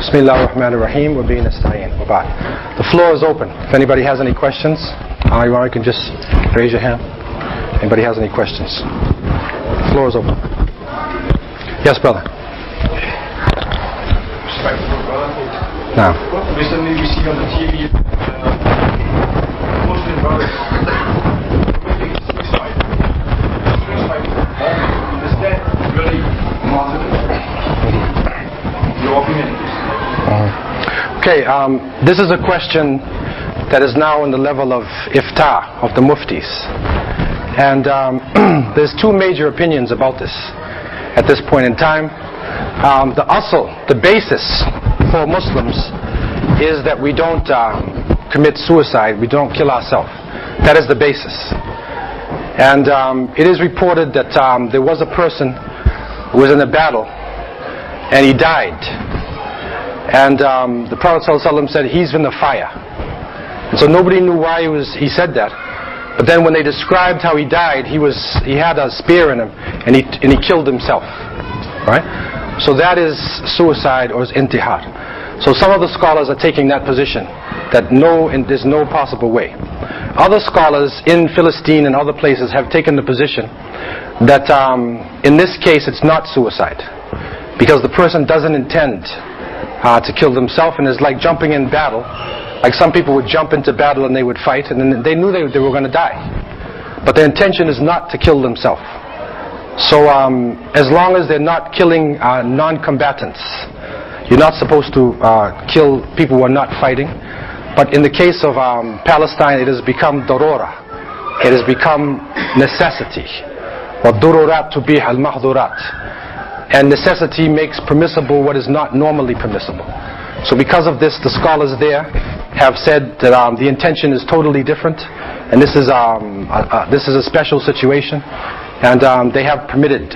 Bismillah ar-Rahman ar-Rahim wa bihi nasta'in. The floor is open. If anybody has any questions, you can just raise your hand. Anybody has any questions? The floor is open. Yes, brother. Now. Recently we see on the TV Muslim brothers committing suicide. Is that really martyrdom? Your opinion? Okay, this is a question that is now on the level of iftar, of the muftis. And there's two major opinions about this at this point in time. The asl, the basis for Muslims is that we don't commit suicide, we don't kill ourselves. That is the basis. And it is reported that there was a person who was in a battle and he died. And the Prophet ﷺ said, he's in the fire. And so nobody knew why he said that. But then when they described how he died, he had a spear in him and he killed himself. Right? So that is suicide, or is intihar. So some of the scholars are taking that position, that there's no possible way. Other scholars in Philistine and other places have taken the position that in this case it's not suicide, because the person doesn't intend to kill themselves, and it's like jumping in battle. Like some people would jump into battle and they would fight, and then they knew they were going to die, but their intention is not to kill themselves. So as long as they're not killing non-combatants, you're not supposed to kill people who are not fighting. But in the case of Palestine, it has become darura. It has become necessity. وَالضُّرُورَاتُ تُبِيحُ الْمَحْظُورَاتِ. And necessity makes permissible what is not normally permissible. So because of this, the scholars there have said that the intention is totally different, and this is a special situation, and they have permitted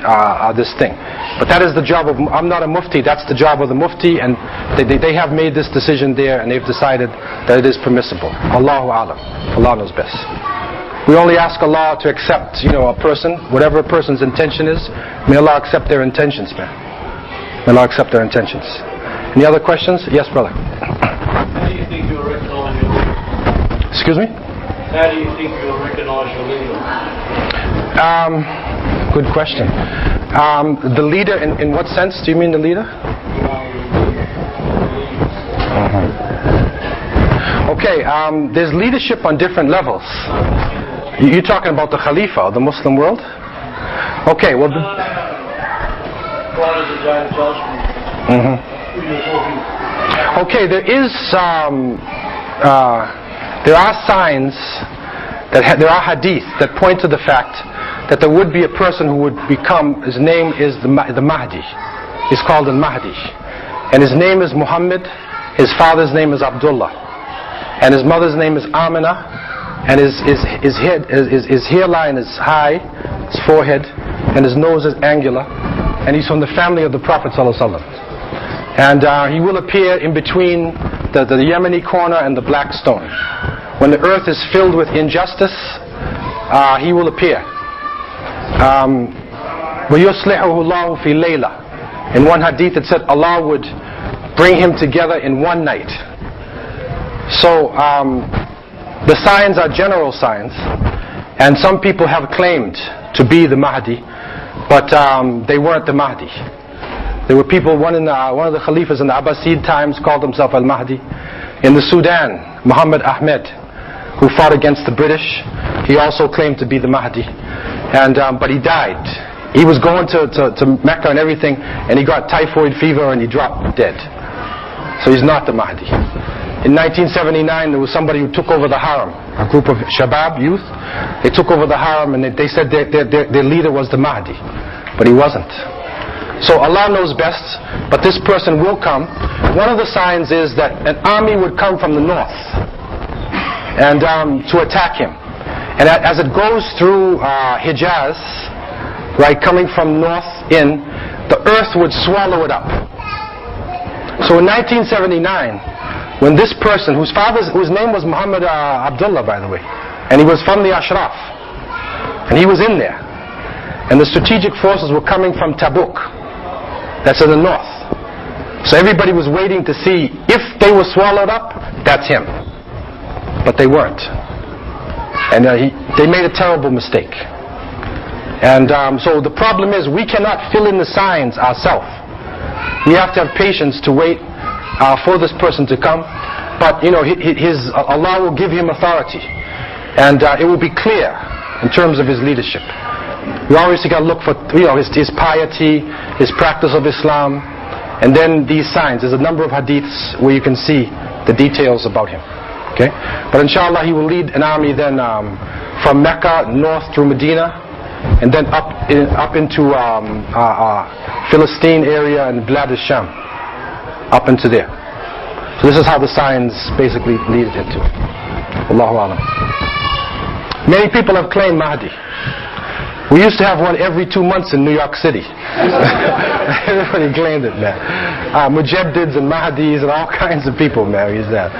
this thing. But that is the job of, I'm not a mufti, that's the job of the mufti, and they have made this decision there, and they've decided that it is permissible. Allahu A'lam. Allah knows best. We only ask Allah to accept, a person, whatever a person's intention is. May Allah accept their intentions, man. May Allah accept their intentions. Any other questions? Yes, brother. How do you think you'll recognize your leader? Excuse me? How do you think you'll recognize your leader? Good question. The leader, in what sense do you mean the leader? Okay, there's leadership on different levels. You're talking about the Khalifa of the Muslim world? Okay, well... Okay, there are signs, there are hadith that point to the fact that there would be a person who would become, his name is the Mahdi. He's called the Mahdi. And his name is Muhammad, his father's name is Abdullah, and his mother's name is Amina, and his hairline is high, his forehead, and his nose is angular, and he's from the family of the Prophet ﷺ. And he will appear in between the Yemeni corner and the black stone. When the earth is filled with injustice, he will appear. وَيُصْلِحُهُ اللَّهُ فِي لَيْلَةٍ. In one hadith it said Allah would bring him together in one night. So the signs are general signs, and some people have claimed to be the Mahdi, but they weren't the Mahdi. There were people, one of the Khalifas in the Abbasid times called himself Al-Mahdi. In the Sudan, Muhammad Ahmed, who fought against the British, he also claimed to be the Mahdi. But he died. He was going to Mecca and everything, and he got typhoid fever and he dropped dead. So he's not the Mahdi. In 1979, there was somebody who took over the Haram, a group of Shabab youth. They took over the Haram, and they said their leader was the Mahdi, but he wasn't. So Allah knows best, but this person will come. One of the signs is that an army would come from the north and to attack him. And as it goes through Hijaz, right, coming from north in, the earth would swallow it up. So in 1979, when this person, whose name was Muhammad Abdullah, by the way, and he was from the Ashraf, and he was in there, and the strategic forces were coming from Tabuk, that's in the north. So everybody was waiting to see if they were swallowed up, that's him. But they weren't. And they made a terrible mistake. And so the problem is we cannot fill in the signs ourselves. We have to have patience to wait for this person to come. But Allah will give him authority. And it will be clear in terms of his leadership. We always got to look for his piety, his practice of Islam, and then these signs. There's a number of hadiths where you can see the details about him. Okay? But inshallah he will lead an army then from Mecca north through Medina, and then up into Philistine area and Blad al-Sham, up into there. So this is how the signs basically lead it into. Allahu Alam. Many people have claimed Mahdi. We used to have one every 2 months in New York City. Everybody claimed it, man. Mujaddids and Mahdis and all kinds of people, man, he's there.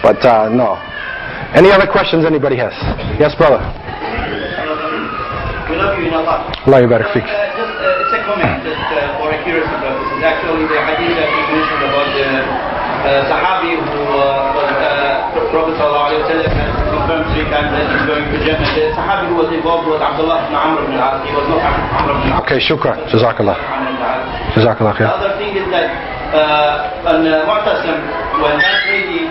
But no. Any other questions anybody has? Yes, brother. We love you in Allah. Allah yubarak fik. It's a comment just for accuracy purposes. Actually, the hadith that you mentioned about the Sahabi who Prophet ﷺ has confirmed 3 times that he's going to Jannah. The Sahabi who was involved was Abdullah ibn Amr ibn al-As. He was not Amr ibn al-As. Okay, shukran. Jazakallah. Jazakallah khair. The other thing is that on Mu'tasim, when that lady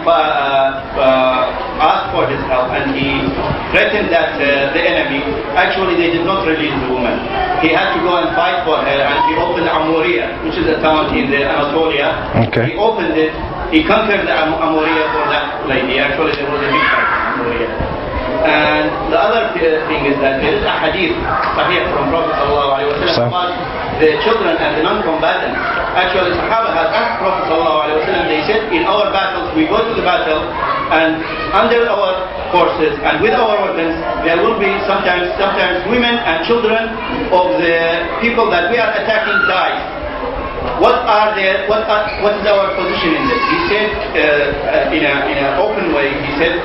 asked for his help and he threatened that the enemy, actually they did not release the woman. He had to go and fight for her, and he opened Amuriya, which is a town in the Anatolia. Okay. He opened it, he conquered the Amuriya for that lady. Actually there was a big fight in Amuriya. And the other thing is that there is a hadith sahih from Prophet ﷺ about the children and the non-combatants. Actually Sahaba had asked Prophet ﷺ, they said, in our battles we go to the battle and under our forces and with our weapons there will be sometimes women and children of the people that we are attacking die. What is our position in this? He said in an open way, he said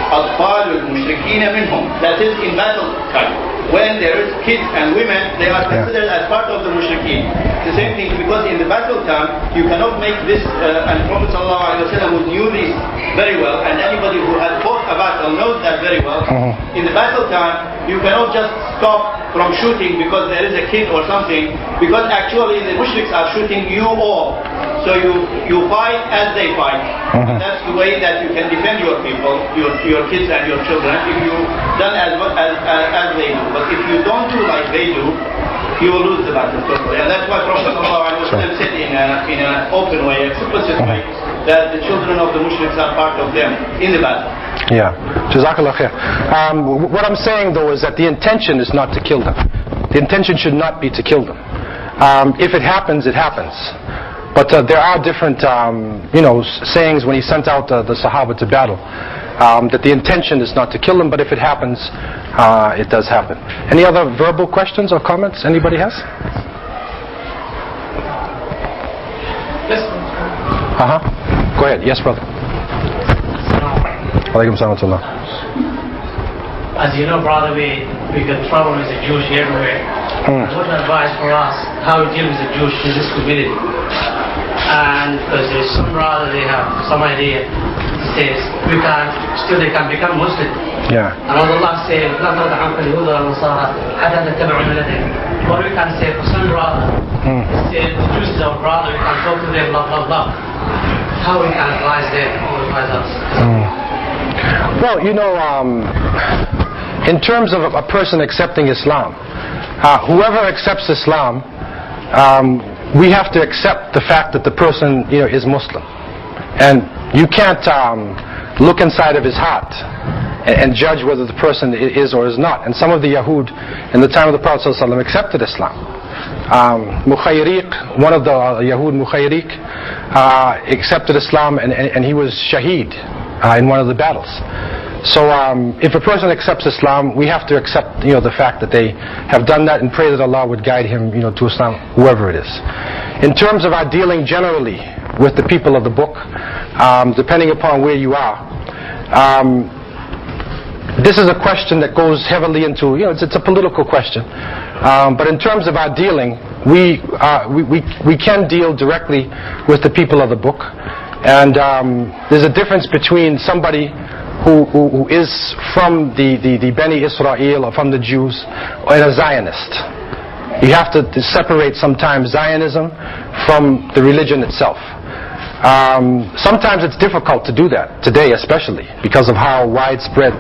أطفال المشركين منهم, that is in battle time. When there is kids and women, they are considered as part of the mushrikeen. The same thing, because in the battle time you cannot make this, and Prophet ﷺ knew this very well, and anybody who has fought a battle knows that very well. In the battle time you cannot just stop from shooting because there is a kid or something, because actually the mushriks are shooting you all. So you fight as they fight. And that's the way that you can defend your people, your kids and your children, if you done as they do. But if you don't do like they do, you will lose the battle totally. And that's why Prophet ﷺ said in an open way, explicit way, that the children of the mushriks are part of them in the battle. Yeah. Jazakallah khair. What I'm saying though is that the intention is not to kill them. The intention should not be to kill them. If it happens, it happens. But there are different, sayings when he sent out the Sahaba to battle, that the intention is not to kill them, but if it happens, it does happen. Any other verbal questions or comments anybody has? Yes. Go ahead. Yes, brother. Alaikum salam. As you know, brother, we can travel with the Jews everywhere. What advice for us, how we deal with the Jews in this community? And because there's some brother, they have some idea, says they can become Muslim. Yeah. And Allah says, what we can say for some brother, say the Jews is our brother, we can talk to them, blah, blah, blah. How we can advise them or advise us? Well, in terms of a person accepting Islam, whoever accepts Islam, we have to accept the fact that the person is Muslim, and you can't look inside of his heart and judge whether the person is or is not. And some of the Yahud in the time of the Prophet ﷺ accepted Islam. Mukhayriq, one of the Yahud, Mukhayriq, accepted Islam, and he was shaheed in one of the battles. So if a person accepts Islam, we have to accept the fact that they have done that and pray that Allah would guide him to Islam, whoever it is. In terms of our dealing generally with the people of the book, depending upon where you are, this is a question that goes heavily into, it's a political question. But in terms of our dealing, we can deal directly with the people of the book, and there's a difference between somebody who is from the Bani Israel or from the Jews and a Zionist. You have to separate sometimes Zionism from the religion itself. Sometimes it's difficult to do that, today especially, because of how widespread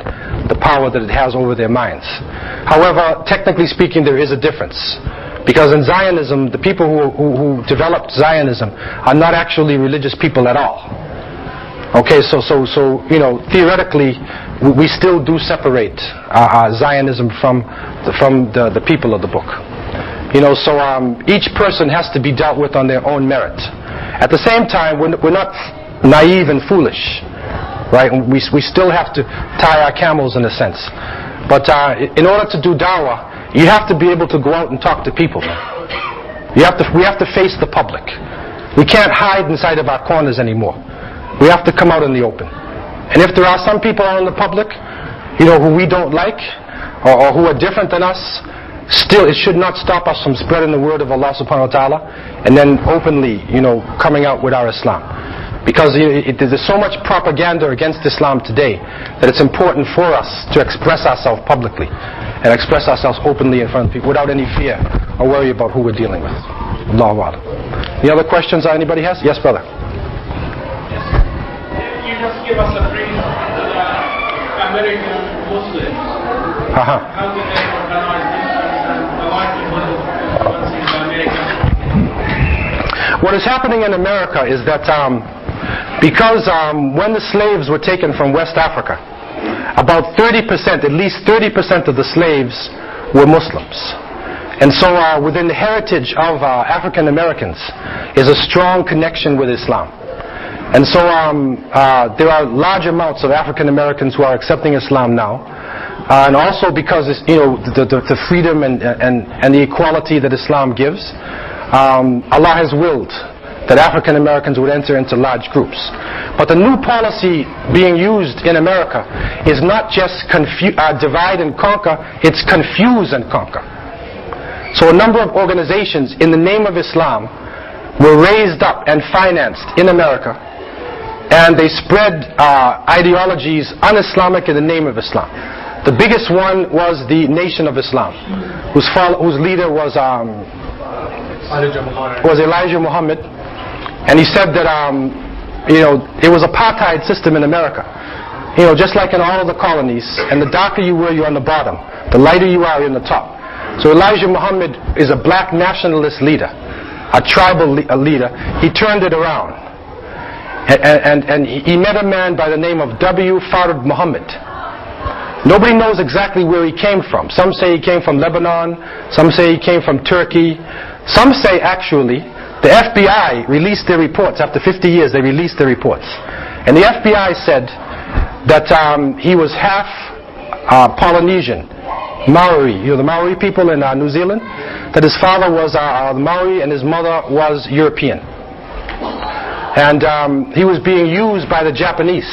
the power that it has over their minds. However, technically speaking, there is a difference. Because in Zionism, the people who developed Zionism are not actually religious people at all. Okay, so theoretically, we still do separate Zionism from the people of the book. So each person has to be dealt with on their own merit. At the same time, we're not naive and foolish, right? We still have to tie our camels in a sense. But in order to do da'wah, you have to be able to go out and talk to people, man. We have to face the public. We can't hide inside of our corners anymore. We have to come out in the open. And if there are some people out in the public, who we don't like, or who are different than us, still it should not stop us from spreading the word of Allah subhanahu wa ta'ala, and then openly, coming out with our Islam. Because there's so much propaganda against Islam today that it's important for us to express ourselves publicly and express ourselves openly in front of people without any fear or worry about who we're dealing with. Allahu Akbar. Any other questions anybody has? Yes, brother. You just give us a brief of the American Muslims. How do they organize themselves and the likelihood of influencing the American? What is happening in America is that because when the slaves were taken from West Africa, about 30%, at least 30% of the slaves were Muslims. And so within the heritage of African Americans is a strong connection with Islam. And so there are large amounts of African Americans who are accepting Islam now. And also because the freedom and the equality that Islam gives, Allah has willed that African Americans would enter into large groups. But the new policy being used in America is not just divide and conquer, it's confuse and conquer. So a number of organizations in the name of Islam were raised up and financed in America, and they spread ideologies un-Islamic in the name of Islam. The biggest one was the Nation of Islam, whose leader was Elijah Muhammad. And he said that, it was apartheid system in America. Just like in all of the colonies. And the darker you were, you're on the bottom. The lighter you are, you're on the top. So Elijah Muhammad is a black nationalist leader, a tribal leader. He turned it around. And he met a man by the name of W. Fard Muhammad. Nobody knows exactly where he came from. Some say he came from Lebanon. Some say he came from Turkey. Some say actually the FBI released their reports. After 50 years, they released their reports. And the FBI said that he was half Polynesian, Maori, the Maori people in New Zealand, that his father was Maori and his mother was European. And he was being used by the Japanese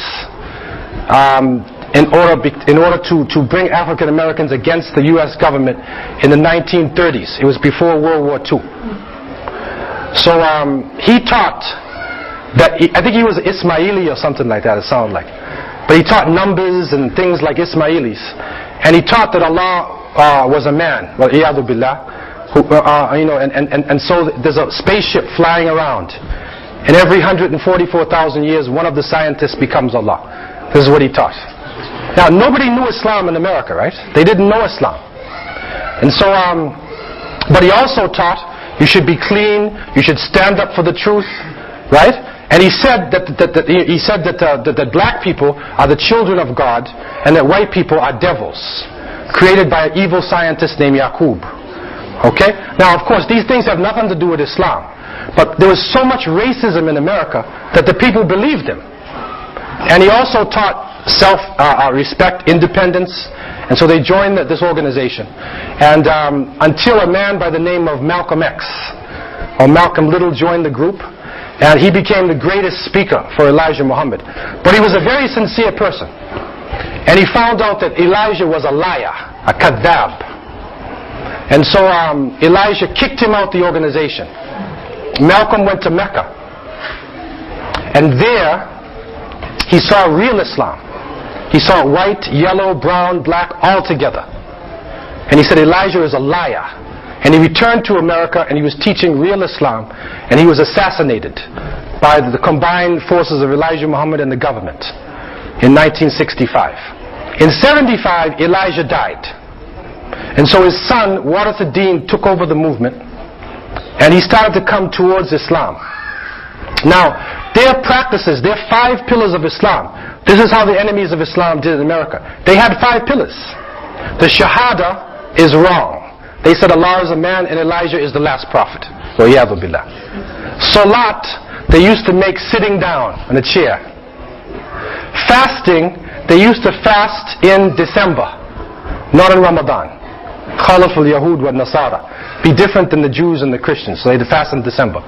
in order to bring African Americans against the U.S. government in the 1930s. It was before World War II. So he taught that, I think he was Ismaili or something like that, it sounded like. But he taught numbers and things like Ismailis. And he taught that Allah was a man, well, Iyadu Billah, and so there's a spaceship flying around. And every 144,000 years, one of the scientists becomes Allah. This is what he taught. Now, nobody knew Islam in America, right? They didn't know Islam. And so, but he also taught you should be clean, you should stand up for the truth, right? And he said that black people are the children of God, and that white people are devils, created by an evil scientist named Yaqub. Okay? Now, of course, these things have nothing to do with Islam. But there was so much racism in America that the people believed him. And he also taught self-respect, independence, and so they joined this organization. And until a man by the name of Malcolm X, or Malcolm Little, joined the group, and he became the greatest speaker for Elijah Muhammad. But he was a very sincere person. And he found out that Elijah was a liar, a kadhab. And so Elijah kicked him out the organization. Malcolm went to Mecca. And there, he saw real Islam. He saw white, yellow, brown, black, all together. And he said, Elijah is a liar. And he returned to America and he was teaching real Islam. And he was assassinated by the combined forces of Elijah Muhammad and the government in 1965. In 75, Elijah died. And so his son, Warith ad-Din, took over the movement. And he started to come towards Islam. Now, their practices, their 5 pillars of Islam. This is how the enemies of Islam did in America. They had 5 pillars. The Shahada is wrong. They said Allah is a man and Elijah is the last prophet. Wa'iyadhu billah. Salat, they used to make sitting down on a chair. Fasting, they used to fast in December, not in Ramadan. Khalaful Yahud wa Nasara. Be different than the Jews and the Christians, so they had to fast in December.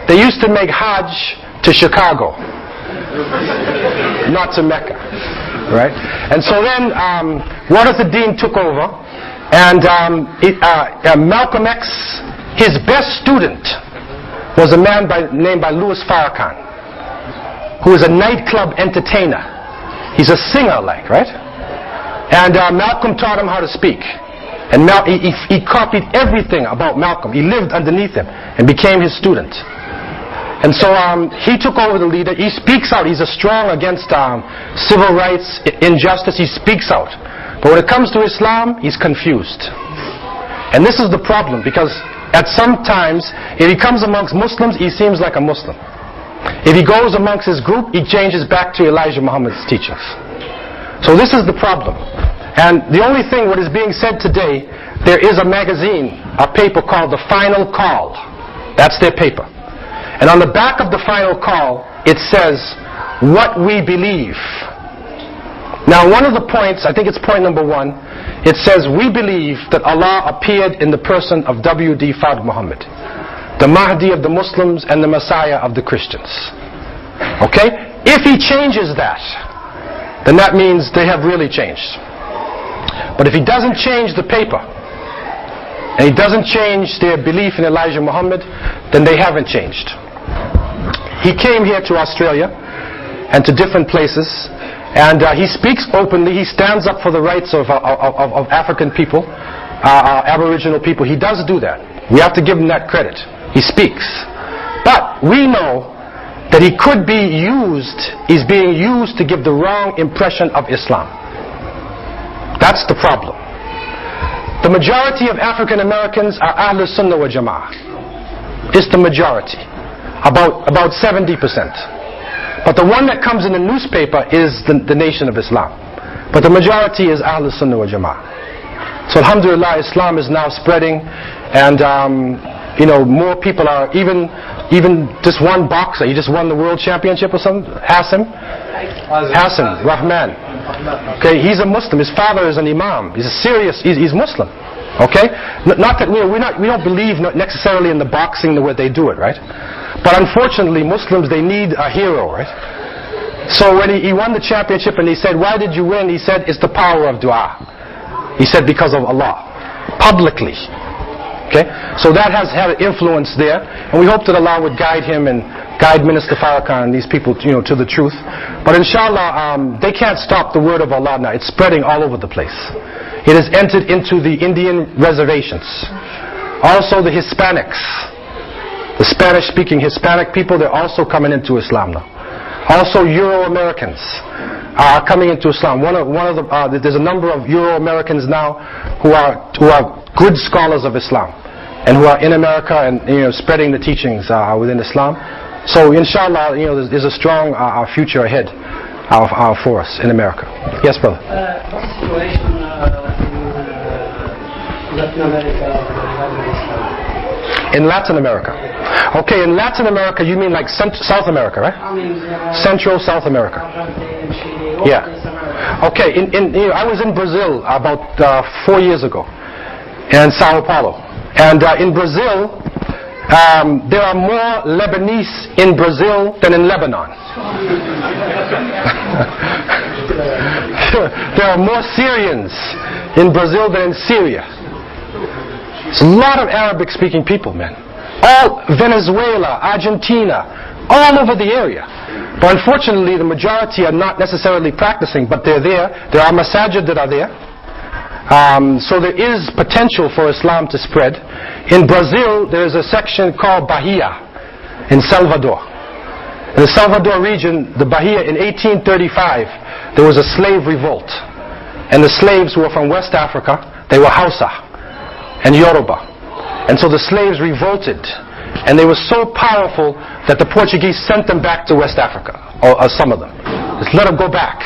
They used to make Hajj to Chicago, not to Mecca, right? And so then Warith ad-Din took over, and Malcolm X, his best student was a man named by Louis Farrakhan, who is a nightclub entertainer. He's a singer, right? And Malcolm taught him how to speak. And he copied everything about Malcolm. He lived underneath him and became his student. And so he took over the leader. He speaks out. He's strong against civil rights, injustice. He speaks out. But when it comes to Islam, he's confused. And this is the problem, because at some times, if he comes amongst Muslims, he seems like a Muslim. If he goes amongst his group, he changes back to Elijah Muhammad's teachings. So this is the problem. And the only thing what is being said today, there is a magazine, a paper called The Final Call. That's their paper. And on the back of The Final Call, it says, what we believe. Now one of the points, I think it's point number 1, it says, we believe that Allah appeared in the person of W.D. Fard Muhammad, the Mahdi of the Muslims and the Messiah of the Christians. Okay? If he changes that, then that means they have really changed. But if he doesn't change the paper, and he doesn't change their belief in Elijah Muhammad, then they haven't changed. He came here to Australia and to different places, and he speaks openly. He stands up for the rights of African people, Aboriginal people. He does do that. We have to give him that credit. He speaks. But we know that he could be used, he's being used to give the wrong impression of Islam. That's the problem. The majority of African Americans are Ahlul Sunnah wa Jama'ah. It's the majority. About 70%. But the one that comes in the newspaper is the Nation of Islam. But the majority is Ahlul Sunnah wa Jama'ah. So alhamdulillah, Islam is now spreading, and more people are, even just one boxer, he just won the world championship or something, Hassan Rahman. Okay, he's a Muslim. His father is an Imam. He's he's Muslim. Okay, not that we don't believe necessarily in the boxing the way they do it, right? But unfortunately, Muslims, they need a hero, right? So when he won the championship and he said, why did you win? He said, it's the power of dua. He said, because of Allah, publicly. Okay, so that has had an influence there, and we hope that Allah would guide him and guide Minister Farrakhan and these people, to the truth. But inshallah, they can't stop the word of Allah now. It's spreading all over the place. It has entered into the Indian reservations, also the Hispanics, the Spanish-speaking Hispanic people. They're also coming into Islam now. Also, Euro-Americans are coming into Islam. There's a number of Euro-Americans now who are good scholars of Islam, and who are in America and spreading the teachings within Islam. So inshallah, there's a strong future ahead for us in America. Yes, brother. What's the situation in Latin America? In Latin America. Okay, in Latin America, you mean like South America, right? I mean, Central South America. Yeah. Okay, I was in Brazil about 4 years ago, in Sao Paulo. And in Brazil, there are more Lebanese in Brazil than in Lebanon. There are more Syrians in Brazil than in Syria. There's a lot of Arabic-speaking people, man. All Venezuela, Argentina, all over the area. But unfortunately, the majority are not necessarily practicing, but they're there. There are masajid that are there. So there is potential for Islam to spread. In Brazil, there is a section called Bahia in Salvador. In the Salvador region, the Bahia, in 1835, there was a slave revolt. And the slaves were from West Africa. They were Hausa and Yoruba. And so the slaves revolted. And they were so powerful that the Portuguese sent them back to West Africa, or some of them. Just let them go back.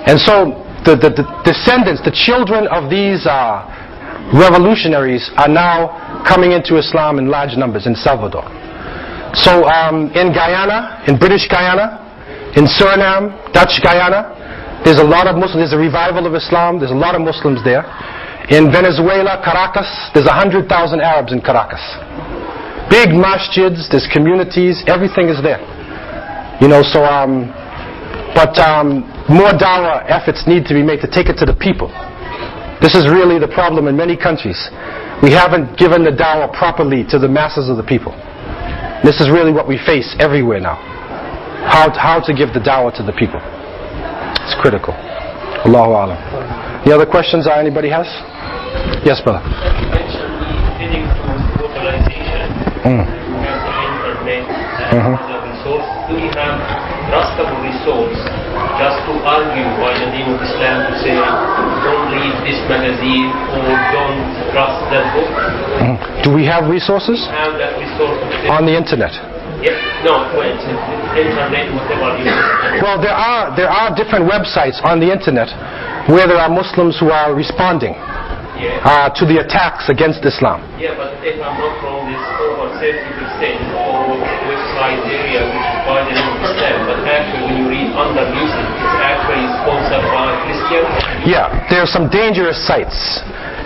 And so the descendants, the children of these revolutionaries are now coming into Islam in large numbers in Salvador. So in Guyana, in British Guyana, in Suriname, Dutch Guyana, there's a lot of Muslims. There's a revival of Islam. There's a lot of Muslims there. In Venezuela, Caracas, there's 100,000 Arabs in Caracas. Big masjids, there's communities, everything is there. You know, so more dawah efforts need to be made to take it to the people. This is really the problem in many countries. We haven't given the dawah properly to the masses of the people. This is really what we face everywhere now. How to give the dawah to the people. It's critical. Allahu Alam. Any other questions anybody has? Yes, brother. You mentioned leading to globalization. You have the internet and other resources. Do you have trustable resource just to argue by the name of Islam to say don't read this magazine or don't trust that book? Do we have resources? Have that resource on the internet? Yes. No, well, it's internet, whatever you Well, there are different websites on the internet where there are Muslims who are responding to the attacks against Islam. Yeah, but if I'm not wrong, it's over 30% of website area which is by the name of Islam, but actually when you read under music, it's actually sponsored by Christians. Yeah, there are some dangerous sites.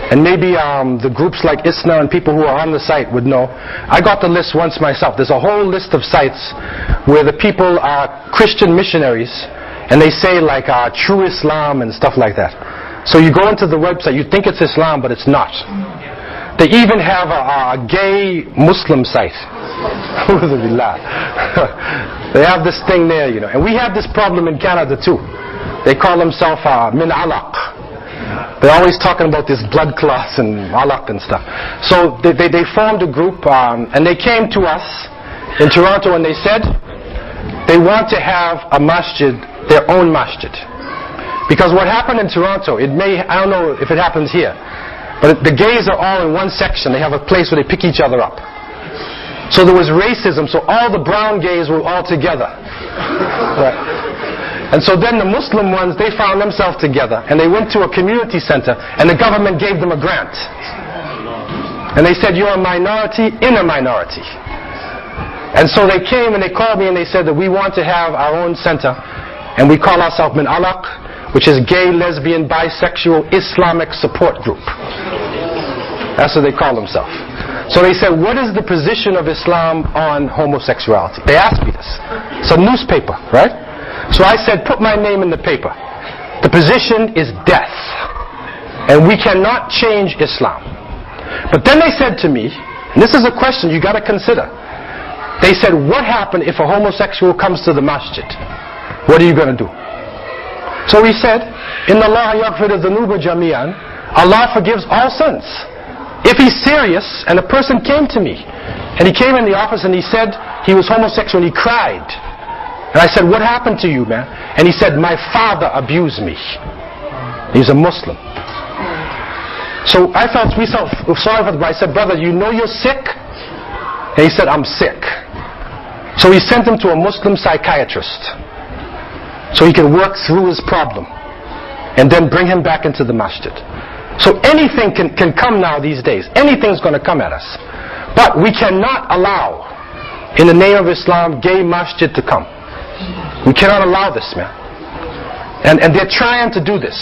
And maybe the groups like ISNA and people who are on the site would know. I got the list once myself. There's a whole list of sites where the people are Christian missionaries and they say like true Islam and stuff like that. So you go into the website, you think it's Islam, but it's not. They even have a gay Muslim site. They have this thing there, you know. And we have this problem in Canada too. They call themselves min alaq. They're always talking about this blood clots and alaq and stuff. So they formed a group and they came to us in Toronto and they said they want to have a masjid, their own masjid. Because what happened in Toronto, I don't know if it happens here, but the gays are all in one section. They have a place where they pick each other up. So there was racism, so all the brown gays were all together. Right. And so then the Muslim ones, they found themselves together and they went to a community center and the government gave them a grant. And they said, you're a minority in a minority. And so they came and they called me and they said that we want to have our own center and we call ourselves Min Alaq, which is Gay, Lesbian, Bisexual, Islamic Support Group. That's what they call themselves. So they said, what is the position of Islam on homosexuality? They asked me this. It's a newspaper, right? So I said, put my name in the paper. The position is death. And we cannot change Islam. But then they said to me, and this is a question you got to consider. They said, what happens if a homosexual comes to the masjid? What are you going to do? So we said, Inna Allah yaghfiru dhunuba jami'an. Allah forgives all sins. If he's serious, and a person came to me, and he came in the office and he said he was homosexual and he cried. And I said, what happened to you, man? And he said, my father abused me. He's a Muslim. So we felt sorry for the boy. I said, brother, you know you're sick? And he said, I'm sick. So he sent him to a Muslim psychiatrist so he can work through his problem and then bring him back into the masjid. So anything can come now these days. Anything's going to come at us. But we cannot allow, in the name of Islam, gay masjid to come. We cannot allow this, man. And they're trying to do this.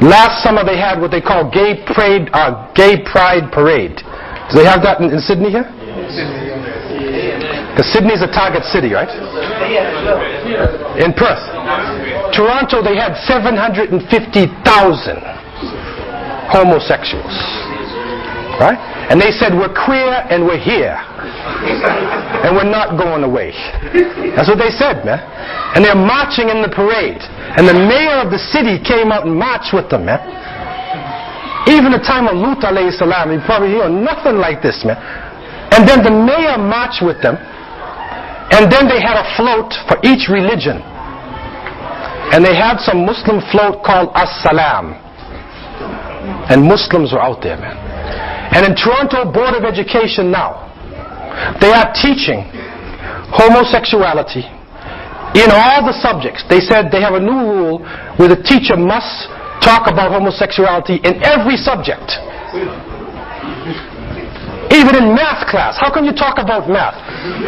Last summer they had what they call Gay Pride Parade. Do they have that in Sydney here? Because Sydney's a target city, right? In Perth. Toronto they had 750,000 homosexuals. Right? And they said, we're queer and we're here. And we're not going away. That's what they said, man. And they're marching in the parade. And the mayor of the city came out and marched with them, man. Even the time of Lut alayhi salam, you probably hear nothing like this, man. And then the mayor marched with them. And then they had a float for each religion. And they had some Muslim float called As-Salam. And Muslims were out there, man. And in Toronto Board of Education now, they are teaching homosexuality in all the subjects. They said they have a new rule where the teacher must talk about homosexuality in every subject. Even in math class. How can you talk about math?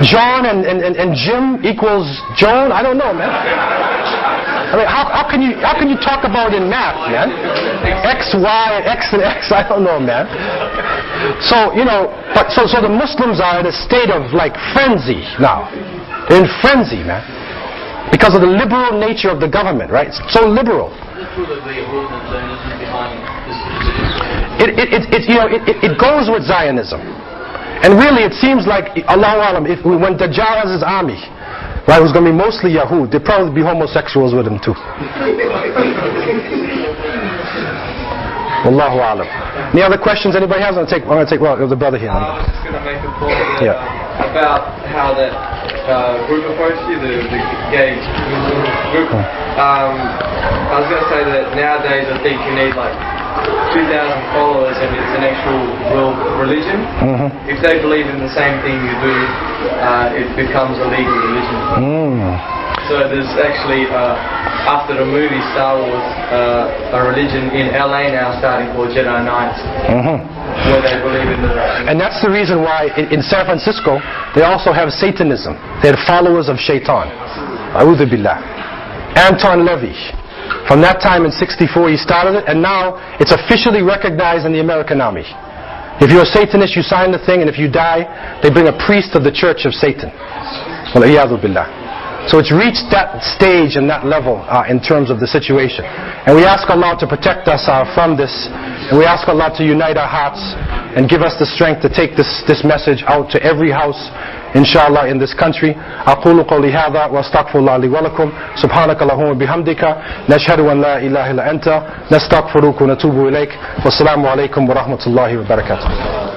John and Jim equals Joan? I don't know, man. I mean, how can you talk about it in math, man? X, Y, and X and X, I don't know, man. So, you know, but so the Muslims are in a state of like frenzy now. They're in frenzy, man. Because of the liberal nature of the government, right? It's so liberal. It goes with Zionism. And really it seems like, Allahu Alam, when Dajjal has his army, right, who's going to be mostly Yahud, there'll probably be homosexuals with him too. Wallahu Alam. Any other questions anybody has? I'm going to take well, the brother here. I was just going to make a point about how that group approached you, the gay group. I was going to say that nowadays I think you need like 2,000 followers and it's an actual real religion. If they believe in the same thing you do, it becomes a legal religion. So there's actually, after the movie Star Wars, a religion in LA now starting called Jedi Knights, where they believe in the... And that's the reason why in San Francisco they also have Satanism. They're followers of Shaitan. A'udhu billah. Anton Levy. From that time in '64 he started it, and now it's officially recognized in the American Army. If you're a Satanist, you sign the thing, and if you die, they bring a priest of the Church of Satan. Wal-iyadhu billah. So it's reached that stage and that level in terms of the situation. And we ask Allah to protect us from this, and we ask Allah to unite our hearts and give us the strength to take this message out to every house, inshallah, in this country. أقول قولي هذا واستغفر الله لي ولكم سبحانك اللهم وبحمدك نشهد أن لا إله إلا أنت نستغفرك ونتوب إليك والسلام عليكم ورحمة الله وبركاته.